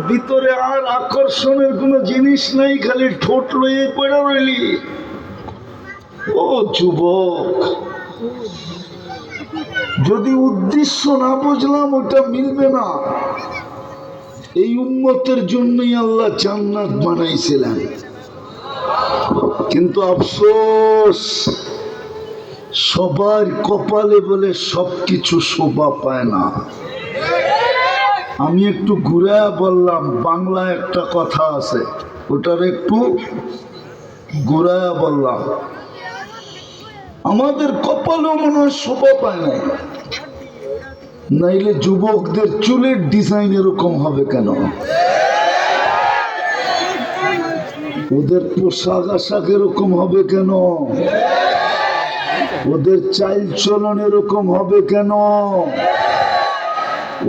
ভিতরে আর আকর্ষণের কোনো জিনিস নাই, খালি ঠোঁট লইয়ে পড়ে রইলি। ও যুবক, যদি উদ্দেশ্য না বুঝলাম ওটা মিলবে না। এই উম্মতের জন্যই আল্লাহ জান্নাত বানাইছিলেন, কিন্তু আফসোস সবার কপালে বলে সবকিছু শোভা পায় না। আমি একটু ঘুরে বললাম, বাংলা একটা কথা আছে, ওটার একটু ঘুরে বললাম। আমাদের কপালেও মনে হয় শোভা পায় না, নাইলে যুবকদের চুলের ডিজাইন এরকম হবে কেন? ওদের পোশাক আশাক এরকম হবে কেন? ওদের চাল চলন এরকম হবে কেন?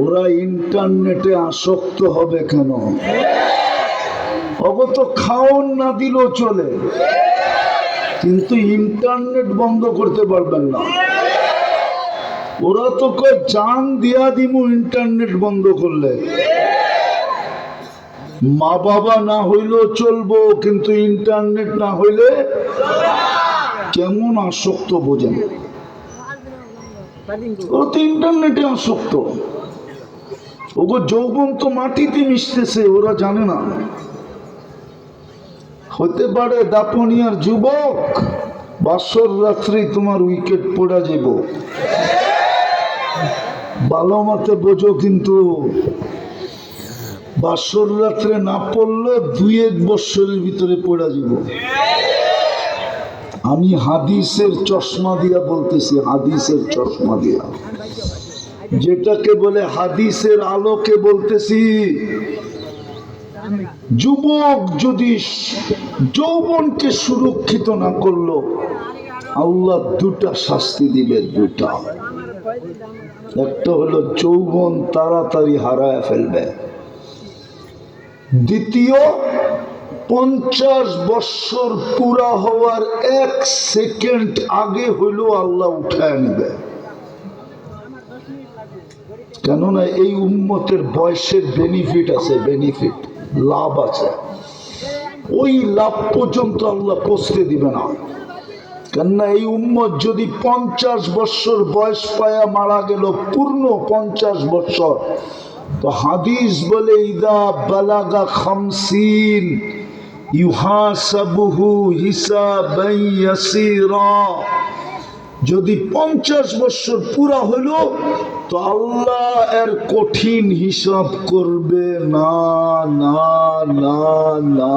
ওরা ইন্টারনেটে আসক্ত হবে কেন? অগত খাওন না দিলেও চলে, কিন্তু ইন্টারনেট বন্ধ করতে পারবেন না। ওরা তো কয় জান দিয়া দিমু ইন্টারনেট বন্ধ করলে। মা বাবা না হইলেও চলবো, কিন্তু ইন্টারনেট না হইলে কেমন আসক্ত বোঝেন? ওরা তো ইন্টারনেটে আসক্ত। ওগো যৌবন তো মাটিতে মিশতেছে, ওরা জানে না। হতে পারে দাপনিয়ার যুবক, বাসর রাত্রি তোমার উইকেট পড়া যাব, ভালো মতে বোঝো, কিন্তু বাসর রাত্রে না পড়লে 2-1 বছরের ভিতরে পড়া যাব। আমি হাদিসের চশমা দিয়া বলতেছি, হাদিসের চশমা দিয়া, যেটাকে বলে হাদিসের আলোকে বলতেছি। যুবক যদি যৌবনকে সুরক্ষিত না করলো, আল্লাহ 2টা শাস্তি দিবে, 2টা। একটা হলো যৌবন তাড়াতাড়ি হারায় ফেলবে, দ্বিতীয় 50 বছর পুরা হওয়ার 1 সেকেন্ড আগে হইলেও আল্লাহ উঠায় নিবে। কেননা এই উম্মতের বয়সের বেনিফিট আছে, বেনিফিট, লাভ আছে। ওই লাভ পর্যন্ত আল্লাহ পৌঁছতে দিবে না। কেননা এই উম্মত যদি 50 বছর বয়স পায়া মারা গেল, পূর্ণ 50 বছর, তো হাদিস বলে ইদা বালাগা 50 ইউহাসাবুহু হিসাবান ইয়াসীরা। যদি 50 বছর পুরা হলো, তো আল্লাহ এর কঠিন হিসাব করবে না, না, না, না,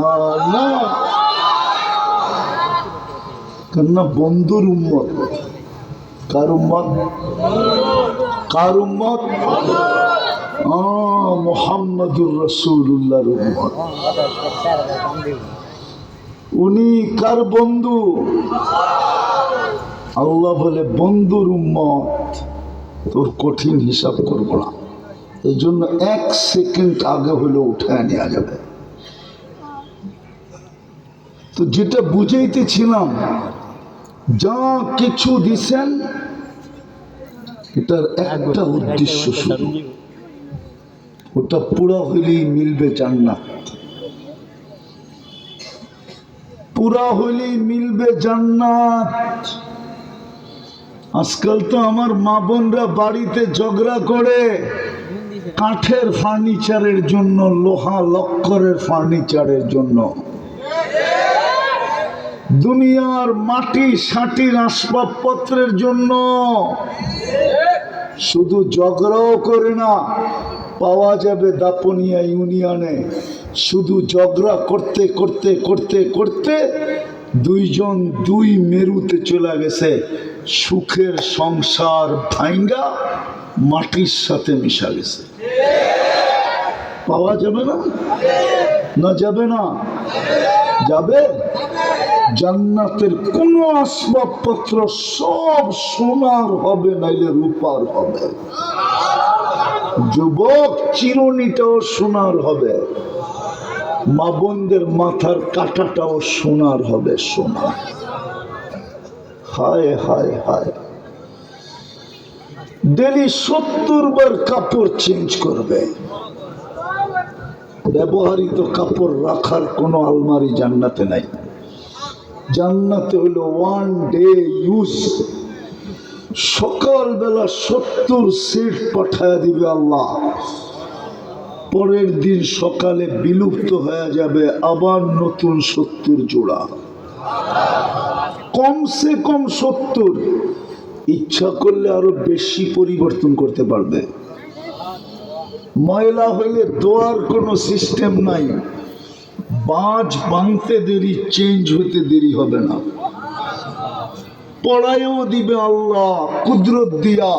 না। কেননা বন্ধুর উম্মত। কার উম্মত? কার উম্মত? মুহাম্মাদুর রাসূলুল্লাহর উম্মত। উনি কার বন্ধু? আল্লাহ বলে বন্ধুর উম্মত, তোর কঠিন হিসাব করবো না। এই জন্য 1 সেকেন্ড আগে হলে উঠায় নেওয়া যাবে। তো যেটা বুঝাইতেছিলাম, যা কিছু দিছেন এটার একটা উদ্দেশ্য শুধু, ওটা পুরা হইলেই মিলবে জান্নাত, পুরা হইলেই মিলবে জান্নাত। আজকাল তো আমার মা বোনরা বাড়িতে ঝগড়া করে কাঠের ফার্নিচারের জন্য, লোহা লক্করের ফার্নিচারের জন্য। দুনিয়ার মাটি সাটির আসবাবপত্রের জন্য শুধু ঝগড়াও করে না, পাওয়া যাবে দাপনিয়া ইউনিয়নে। শুধু ঝগড়া করতে করতে করতে করতে 2 জন 2 মেরুতে চলে গেছে, সুখের সংসার ভাঙ্গা মাটির সাথে মিশা গেছে। পাওয়া যাবে না? না যাবে না? যাবে। জান্নাতের কোন আসবাবপত্র সব সোনার হবে, নাইলে রূপার হবে। যুবক, চিরুনিটাও সোনার হবে, মা বোনদের মাথার কাঁটাটাও সোনার হবে, সোনার। হায় হায় হায়, ডেলি 70 বার কাপড় চেঞ্জ করবে, ব্যবহৃত কাপড় রাখার কোনো আলমারি জান্নাতে নাই। জান্নাতে হলো ওয়ান ডে ইউজ। সকালবেলা 70 সেট পাঠায় দিবে আল্লাহ, পরের দিন সকালে বিলুপ্ত হয়ে যাবে আবার নতুন 70 জোড়া, কমসে কম 70। ইচ্ছা করলে আরো বেশি পরিবর্তন করতে পারবে। ময়লা হইলে দোয়ার কোনো সিস্টেম নাই, বাঁশ ভাঙতে দেরি, চেঞ্জ হতে দেরি হবে না। পড়ায়ও দিবে আল্লাহ কুদরত দিয়া,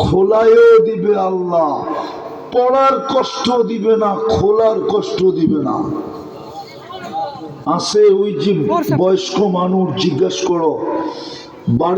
খোলায়ও দিবে আল্লাহ। পড়ার কষ্ট দিবে না, খোলার কষ্ট দিবে না। আছে ওই যে বয়স্ক মানুষ, জিজ্ঞাসা করো বাড়ি